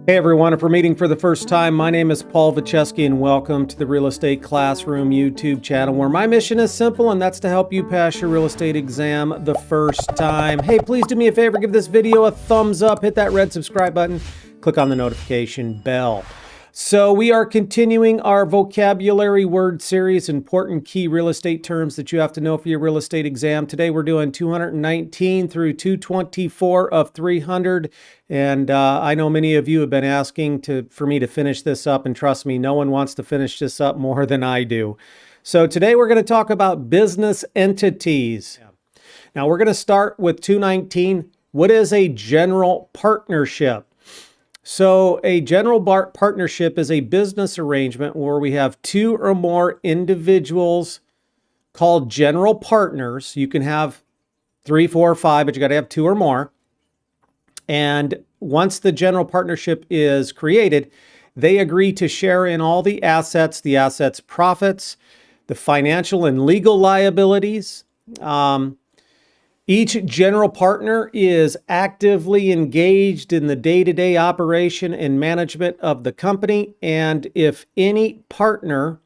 Hey everyone, if we're meeting for the first time, my name is Paul Vojchehoske and welcome to the Real Estate Classroom YouTube channel where my mission is simple and that's to help you pass your real estate exam the first time. Hey, please do me a favor, give this video a thumbs up, hit that red subscribe button, click on the notification bell. So we are continuing our vocabulary word series, important key real estate terms that you have to know for your real estate exam. Today we're doing 219 through 224 of 300. And I know many of you have been asking for me to finish this up, and trust me, no one wants to finish this up more than I do. So today we're going to talk about business entities. Now we're going to start with 219. What is a general partnership? So a general partnership is a business arrangement where we have two or more individuals called general partners. You can have 3, 4, or 5, but you got to have 2 or more. And once the general partnership is created, they agree to share in all the assets profits, the financial and legal liabilities. Each general partner is actively engaged in the day-to-day operation and management of the company. And if any partner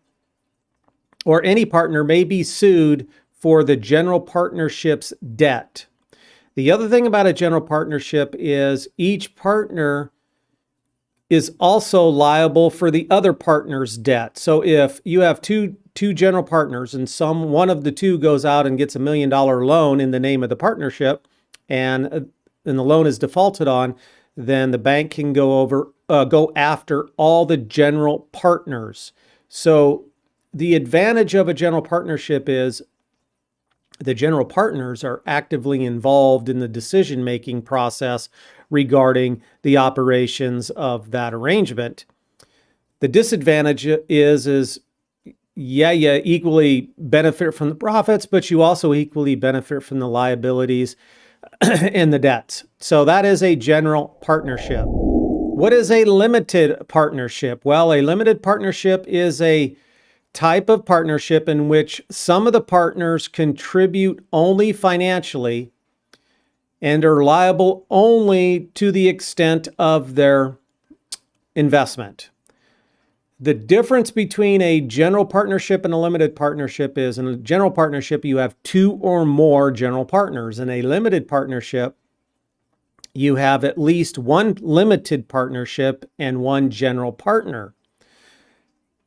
may be sued for the general partnership's debt. The other thing about a general partnership is each partner is also liable for the other partner's debt. So if you have two general partners and one of the two goes out and gets $1 million loan in the name of the partnership and the loan is defaulted on, then the bank can go after all the general partners. So the advantage of a general partnership is the general partners are actively involved in the decision-making process regarding the operations of that arrangement. The disadvantage is you equally benefit from the profits, but you also equally benefit from the liabilities and the debts. So that is a general partnership. What is a limited partnership? Well, a limited partnership is a type of partnership in which some of the partners contribute only financially and are liable only to the extent of their investment. The difference between a general partnership and a limited partnership is in a general partnership, you have 2 or more general partners. In a limited partnership, you have at least 1 limited partnership and 1 general partner.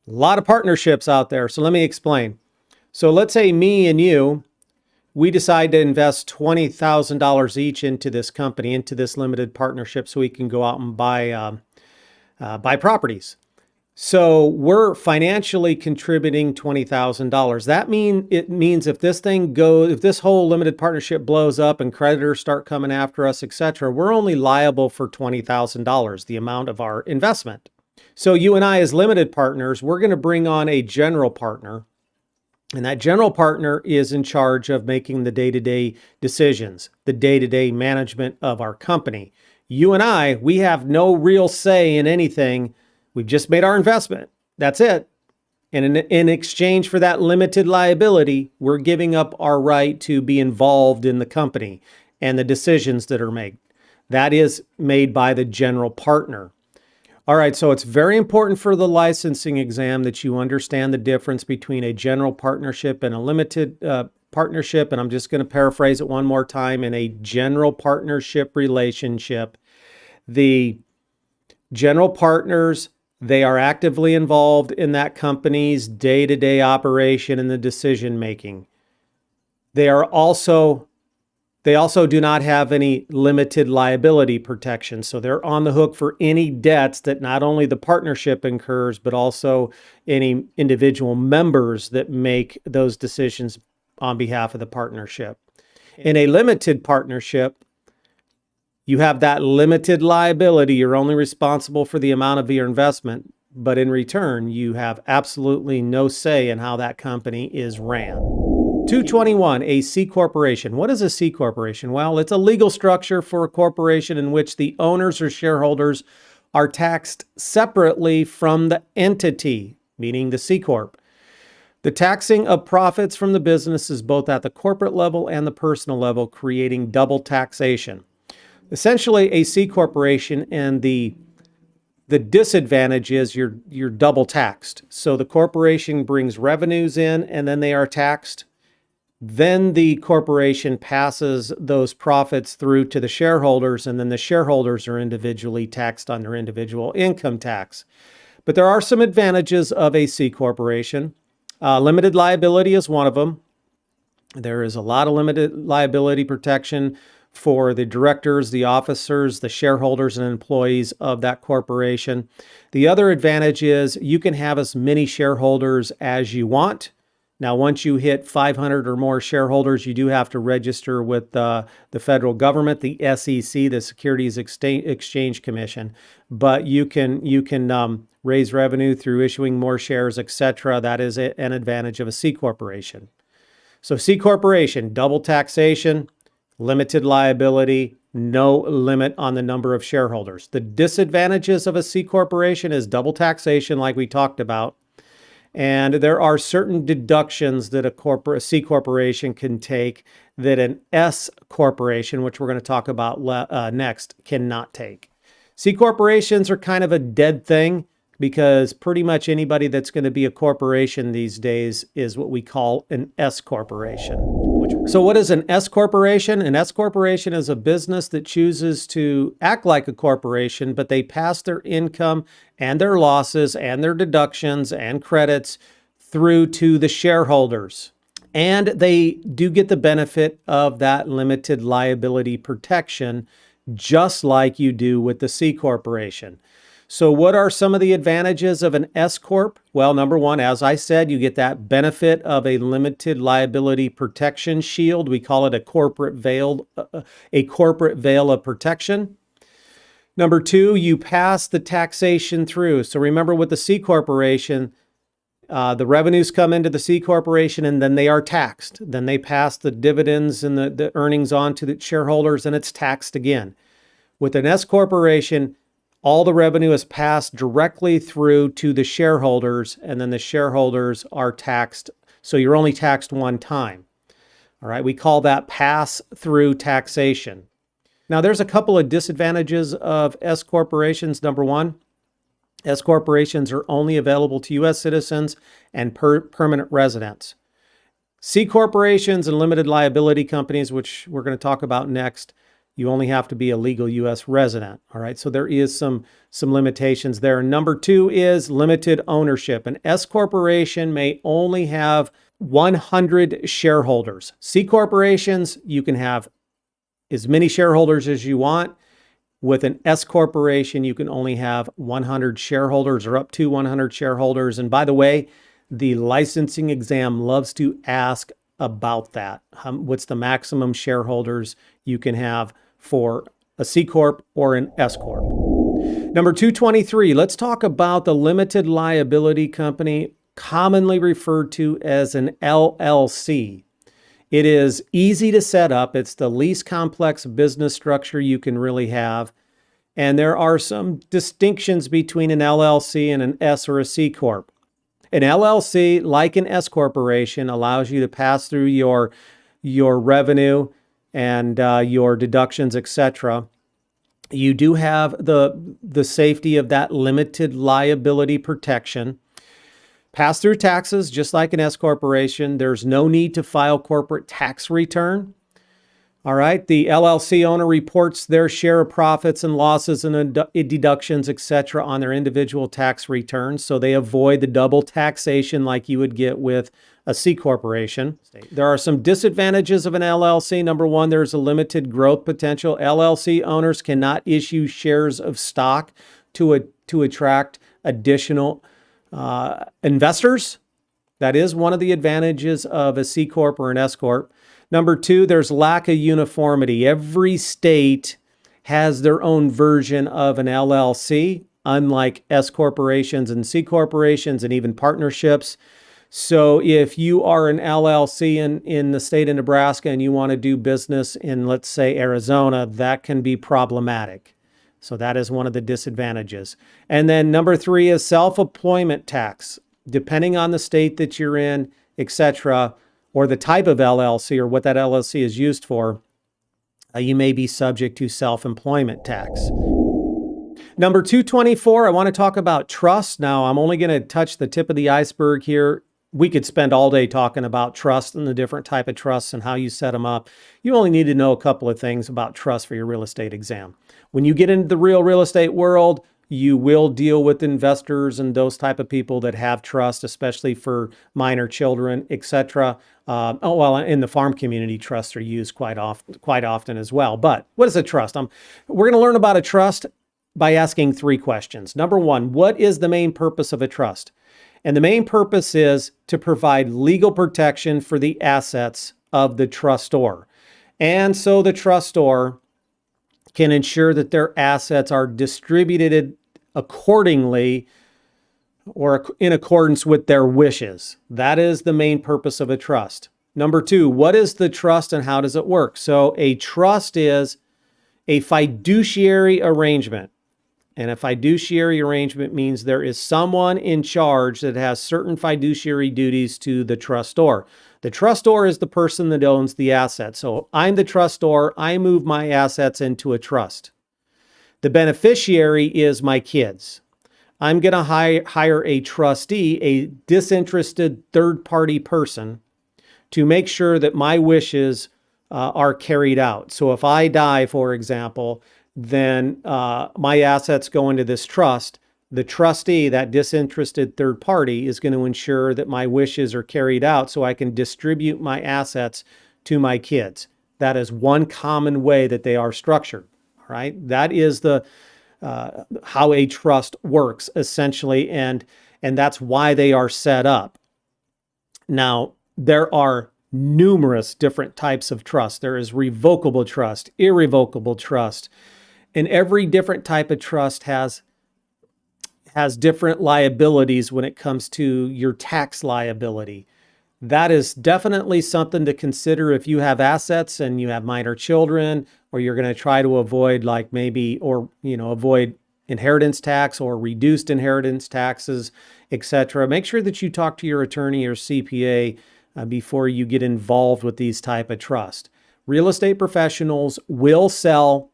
A lot of partnerships out there. So let me explain. So let's say me and you, we decide to invest $20,000 each into this company, into this limited partnership, so we can go out and buy properties. So we're financially contributing $20,000. That means if this whole limited partnership blows up and creditors start coming after us, etc., we're only liable for $20,000, the amount of our investment. So you and I, as limited partners, we're going to bring on a general partner, and that general partner is in charge of making the day-to-day decisions, the day-to-day management of our company. You and I, we have no real say in anything. We've just made our investment. That's it. And in exchange for that limited liability, we're giving up our right to be involved in the company and the decisions that are made. That is made by the general partner. All right, so it's very important for the licensing exam that you understand the difference between a general partnership and a limited partnership. And I'm just going to paraphrase it one more time. In a general partnership relationship, the general partners, they are actively involved in that company's day-to-day operation and the decision making. They also do not have any limited liability protection. So they're on the hook for any debts that not only the partnership incurs, but also any individual members that make those decisions on behalf of the partnership. In a limited partnership, you have that limited liability. You're only responsible for the amount of your investment, but in return, you have absolutely no say in how that company is ran. 221, a C corporation. What is a C corporation? Well, it's a legal structure for a corporation in which the owners or shareholders are taxed separately from the entity, meaning the C corp. The taxing of profits from the business is both at the corporate level and the personal level, creating double taxation. Essentially, a C corporation and the The disadvantage is you're double taxed. So the corporation brings revenues in and then they are taxed. Then the corporation passes those profits through to the shareholders, and then the shareholders are individually taxed on their individual income tax. But there are some advantages of a C corporation. Limited liability is one of them. There is a lot of limited liability protection for the directors, the officers, the shareholders, and employees of that corporation. The other advantage is you can have as many shareholders as you want. Now, once you hit 500 or more shareholders, you do have to register with the federal government, the SEC, the Securities Exchange Commission. But you can raise revenue through issuing more shares, etc. That is an advantage of a C corporation. So C corporation, double taxation, limited liability, no limit on the number of shareholders. The disadvantages of a C corporation is double taxation, like we talked about. And there are certain deductions that a C corporation can take that an S corporation, which we're going to talk about next, cannot take. C corporations are kind of a dead thing because pretty much anybody that's going to be a corporation these days is what we call an S corporation. So what is an S corporation? An S corporation is a business that chooses to act like a corporation, but they pass their income and their losses and their deductions and credits through to the shareholders. And they do get the benefit of that limited liability protection, just like you do with the C corporation. So what are some of the advantages of an S corp? Well, number one, as I said, you get that benefit of a limited liability protection shield. We call it a corporate veil of protection. Number two, you pass the taxation through. So remember with the C corporation, the revenues come into the C corporation and then they are taxed. Then they pass the dividends and the earnings on to the shareholders and it's taxed again. With an S corporation, all the revenue is passed directly through to the shareholders, and then the shareholders are taxed. So you're only taxed one time. All right, we call that pass-through taxation. Now, there's a couple of disadvantages of S corporations. Number one, S corporations are only available to U.S. citizens and permanent residents. C corporations and limited liability companies, which we're going to talk about next, you only have to be a legal U.S. resident. All right, so there is some limitations there. And number two is limited ownership. An S corporation may only have 100 shareholders. C corporations, you can have as many shareholders as you want. With an S corporation, you can only have 100 shareholders or up to 100 shareholders. And by the way, the licensing exam loves to ask about that. What's the maximum shareholders you can have for a C corp or an S corp? Number 223, let's talk about the limited liability company, commonly referred to as an LLC. It is easy to set up. It's the least complex business structure you can really have. And there are some distinctions between an LLC and an S or a C corp. An LLC, like an S corporation, allows you to pass through your revenue and your deductions, etc. You do have the safety of that limited liability protection. Pass through taxes, just like an S corporation. There's no need to file corporate tax return. All right, the LLC owner reports their share of profits and losses and deductions, etc., on their individual tax returns, so they avoid the double taxation like you would get with a C corporation. There are some disadvantages of an LLC. Number one, there's a limited growth potential. LLC owners cannot issue shares of stock to attract additional investors. That is one of the advantages of a C corp or an S corp. Number two, there's lack of uniformity. Every state has their own version of an LLC, unlike S corporations and C corporations and even partnerships. So if you are an LLC in the state of Nebraska and you want to do business in, let's say, Arizona, that can be problematic. So that is one of the disadvantages. And then number three is self-employment tax. Depending on the state that you're in, etc., or the type of LLC or what that LLC is used for, you may be subject to self-employment tax. Number 224, I want to talk about trust. Now, I'm only going to touch the tip of the iceberg here. We could spend all day talking about trust and the different type of trusts and how you set them up. You only need to know a couple of things about trust for your real estate exam. When you get into the real estate world, you will deal with investors and those type of people that have trust, especially for minor children, etc. In the farm community, trusts are used quite often as well. But what is a trust? We're going to learn about a trust by asking 3 questions. Number 1, what is the main purpose of a trust? And the main purpose is to provide legal protection for the assets of the trustor. And so the trustor can ensure that their assets are distributed accordingly or in accordance with their wishes. That is the main purpose of a trust. Number 2, what is the trust and how does it work? So a trust is a fiduciary arrangement. And a fiduciary arrangement means there is someone in charge that has certain fiduciary duties to the trustor. The trustor is the person that owns the asset. So I'm the trustor. I move my assets into a trust. The beneficiary is my kids. I'm going to hire a trustee, a disinterested third-party person, to make sure that my wishes are carried out. So if I die, for example, then my assets go into this trust. The trustee, that disinterested third party, is going to ensure that my wishes are carried out so I can distribute my assets to my kids. That is one common way that they are structured. All right, that is the how a trust works essentially, and that's why they are set up. Now, there are numerous different types of trust. There is revocable trust, irrevocable trust. And every different type of trust has different liabilities when it comes to your tax liability. That is definitely something to consider if you have assets and you have minor children, or you're going to try to avoid avoid inheritance tax or reduced inheritance taxes, etc. Make sure that you talk to your attorney or CPA before you get involved with these type of trust. Real estate professionals will sell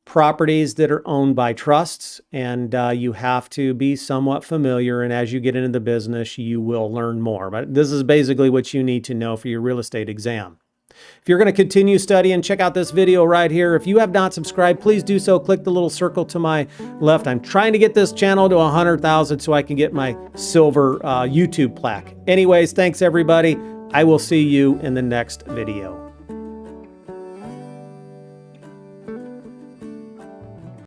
properties that are owned by trusts, and you have to be somewhat familiar, and as you get into the business you will learn more. But this is basically what you need to know for your real estate exam. If you're going to continue studying, check out this video right here. If you have not subscribed, please do so. Click the little circle to my left. I'm trying to get this channel to 100,000 so I can get my silver YouTube plaque. Anyways, thanks everybody. I will see you in the next video.